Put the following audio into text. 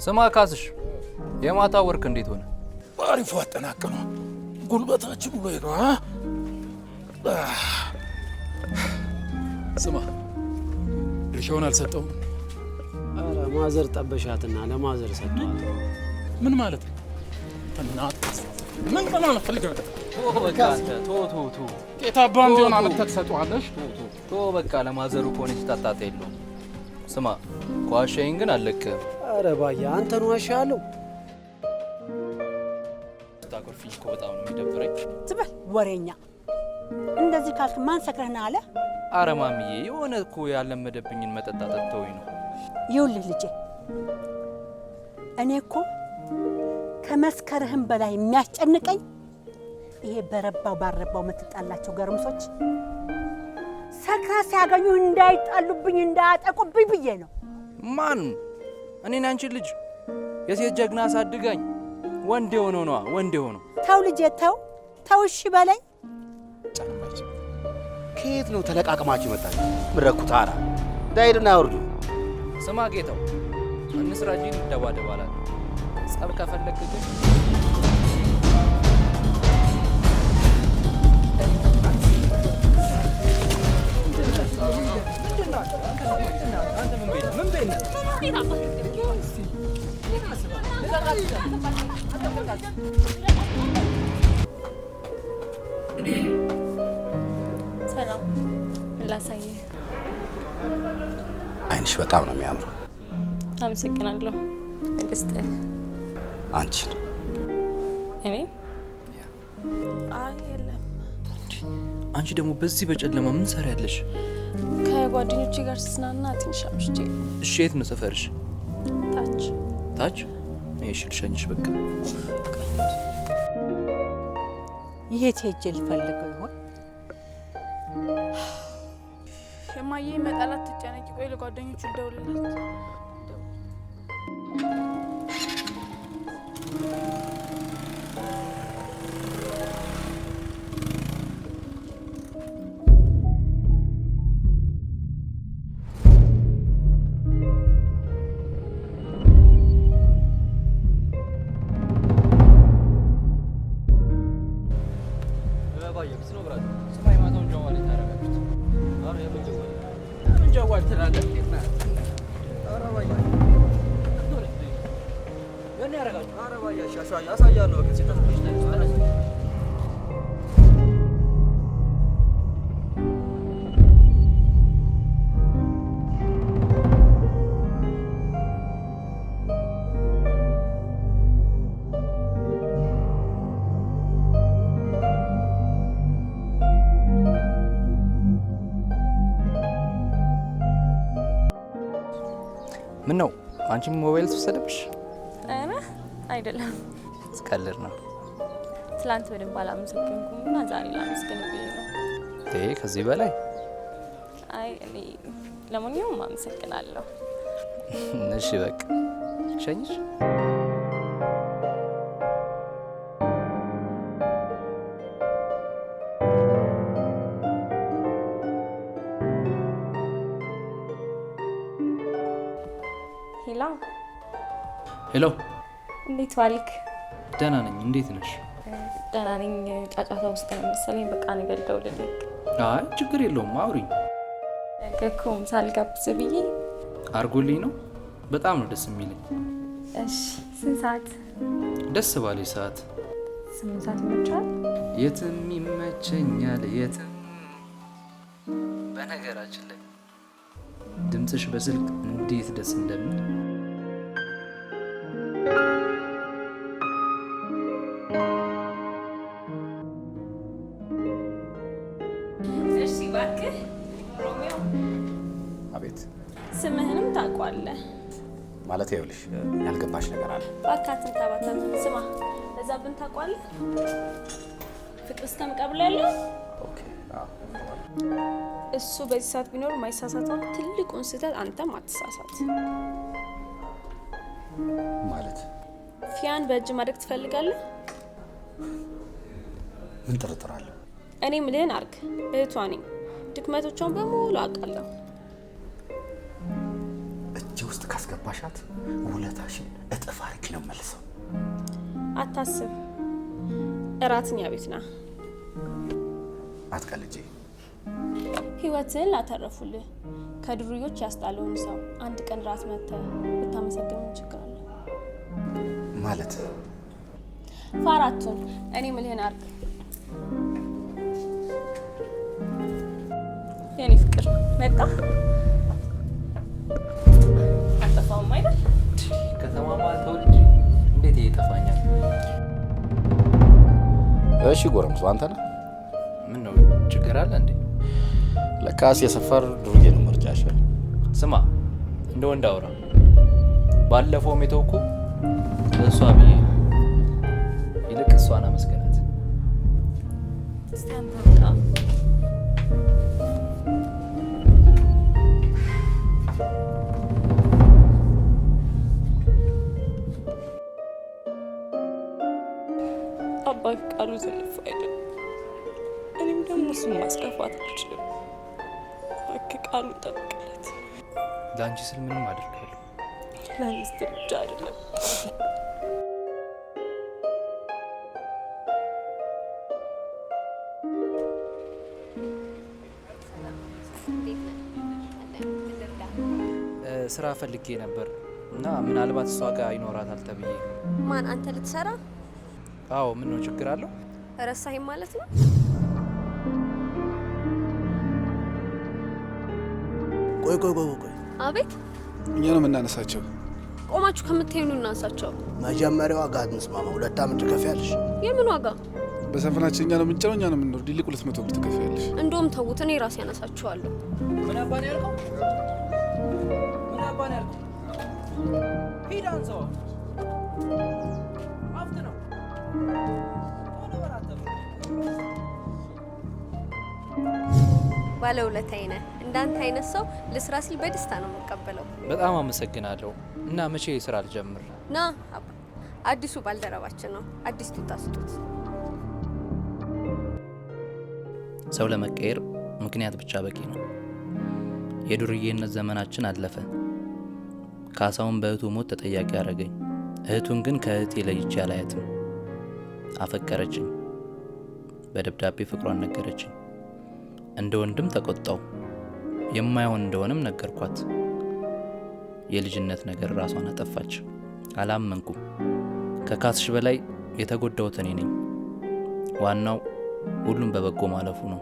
ስማ ካስሽ የማታ ወርክ እንዴት ሆነ? አሪፉ አጠናቀነ። ጉልበታችን ሁሉ ነው። ስማ እርሻውን አልሰጠውም። አረ ማዘር ጠበሻትና ለማዘር ሰጥቷል። ምን ማለት ነው? ምን ማለት ፈልገህ? በቃ ቶ ጌታባም ቢሆን አንተ ተሰጧለሽ። ቶ በቃ ለማዘሩ ኮኔክት ታጣጣ የለውም። ስማ ቋሻይን ግን አለቅህም። አረ ባያ አንተን ዋሻለሁ። ታቆርፊኝ እኮ በጣም ነው የሚደብረኝ። ትበል ወሬኛ። እንደዚህ ካልክ ማን ሰክረህና አለ? አረ ማሚዬ የሆነ እኮ ያለመደብኝን መጠጥ አጠጥተውኝ ነው። ይኸውልህ ልጄ እኔ እኮ ከመስከረህም በላይ የሚያስጨንቀኝ ይሄ በረባው ባረባው የምትጣላቸው ገርምሶች ሰክራ ሲያገኙ እንዳይጣሉብኝ እንዳያጠቁብኝ ብዬ ነው። ማን? እኔን አንቺን ልጅ የሴት ጀግና አሳድጋኝ ወንድ የሆነው ነዋ ወንድ የሆነው። ተው ልጄ ተው እሺ በለኝ። ከየት ነው ተለቃቅማችሁ መጣችሁ? ምረኩት አራ ዳይድና ያወርዱ። ስማ ጌታው እንስራ እንጂ እንደባደባላት ጸብ ከፈለክ ግን ሰላም ላሳየህ። አይንሽ በጣም ነው የሚያምረው። አመሰግናለሁ። ንግስት አንቺን እኔ የለም። አንቺ ደግሞ በዚህ በጨለማ ምን ሰሪያለሽ? ከጓደኞቼ ጋር ስዝናና ትንሽ አምሽቼ። እሺ የት ነው ሰፈርሽ? ታች? እሺ ልሸኝሽ በቃ። የት ሄጄ ልፈልገው ይሆን? የማዬ መጣላት ትጨነቂ። ቆይ ለጓደኞቹ ልደውልላት። ምን ነው አንቺም ሞባይል ተወሰደብሽ? አረ አይደለም፣ ስቀልድ ነው። ትላንት በደንብ አላመሰገንኩም እና ዛሬ ላመስገን ብዬ ነው። ከዚህ በላይ አይ እኔ ለማንኛውም አመሰግናለሁ። እሺ በቃ ሸኝሽ። ሄሎ እንዴት ዋልክ? ደህና ነኝ። እንዴት ነሽ? ደህና ነኝ። ጫጫታ ውስጥ ነው መሰለኝ። በቃ ነገር ደውልልኝ። አይ ችግር የለውም አውሪኝ። ገኩም ሳልጋብዝ ብዬ አርጎልኝ ነው። በጣም ነው ደስ የሚለኝ። እሺ ስንት ሰዓት? ደስ ባለኝ ሰዓት። 8 ሰዓት ይመቻል? የትም ይመቸኛል የትም። በነገራችን ላይ ድምፅሽ በስልክ እንዴት ደስ እንደሚል ስምህንም ታውቀዋለህ ማለት? ይኸውልሽ ያልገባሽ ነገር አለ። ባካትን ታባታም ስማ፣ ለዛብን ታውቀዋለህ? ፍቅር እስከ መቃብር ያለው ኦኬ። እሱ በዚህ ሰዓት ቢኖር ማይሳሳተው ትልቁን ስህተት አንተም አትሳሳት። ማለት ፊያን በእጅ ማድረግ ትፈልጋለህ? ምን ጥርጥር አለ? እኔ ምልህን አርግ። እህቷ ነኝ። ድክመቶቿን በሙሉ አውቃለሁ። እጅ ውስጥ ካስገባ ካገባሻት ውለታሽን እጥፍ አድርጌ ነው መልሰው። አታስብ፣ እራትኛ ቤት ና። አትቀልጂ። ህይወትን ላተረፉልህ ከድሩዮች ያስጣለውን ሰው አንድ ቀን ራት መጥተህ ብታመሰግን ምን ችግር አለ? ማለት ፋራቱን እኔ ምልህን አርግ። የኔ ፍቅር መጣ። አጠፋውም አይደል? ከተማማ ተወልጄ እንዴት ይጠፋኛል? እሺ ጎረምሶ አንተ ነህ? ምን ነው ችግር አለ እንዴ? ለካስ የሰፈር ዱርዬ ነው ምርጫሽ። ስማ እንደ ወንድ አውራ። ባለፈው የተውኩ ለሷ ብዬ ይልቅ እሷን አመስገናት። ስታምጣ አባይ ቃሉ ዘልፍ አይደል? እኔም ደግሞ እሱን ማስከፋት አልችልም። እባክህ ቃሉ ጠብቅለት። ለአንቺ ስል ምንም አደርጋለሁ። ለአንስት ብቻ አይደለም። ስራ ፈልጌ ነበር እና ምናልባት እሷ ጋር ይኖራታል ተብዬ። ማን አንተ ልትሰራ? አዎ ምን ነው ችግር አለው? ረሳኸኝ ማለት ነው? ቆይ አቤት። እኛ ነው የምናነሳቸው። ቆማችሁ ከምትሄኑ እናንሳቸው። መጀመሪያ ዋጋ እንስማማ። 2 ዓመት ትከፍያለሽ። የምን ዋጋ? በሰፈናችን እኛ ነው የምንጭነው፣ እኛ ነው የምንወርድ። ይልቅ 200 ብር ትከፍያለሽ። እንደውም ተዉት፣ እኔ ራሴ ያነሳችኋለሁ። ምን አባን ያልከው? ምን አባን ያልከው? ሂድ አንሳው። አፍት ነው ሆነ ወራተ ባለውለታዬ ነህ። እንዳንተ አይነት ሰው ለስራ ሲል በደስታ ነው የምቀበለው። በጣም አመሰግናለሁ። እና መቼ ስራ ልጀምር? ና አዲሱ ባልደረባችን ነው። አዲስ ቱታ ስጡት። ሰው ለመቀየር ምክንያት ብቻ በቂ ነው። የዱርዬነት ዘመናችን አለፈ። ካሳውን በእህቱ ሞት ተጠያቂ ያደረገኝ፣ እህቱን ግን ከእህቴ ለይቼ አላያትም። አፈቀረችኝ። በደብዳቤ ፍቅሯን ነገረችኝ። እንደ ወንድም ተቆጣው። የማይሆን እንደሆነም ነገርኳት። የልጅነት ነገር ራሷን አጠፋች። አላመንኩም። ከካስሽ በላይ የተጎዳሁት እኔ ነኝ። ዋናው ሁሉም በበጎ ማለፉ ነው።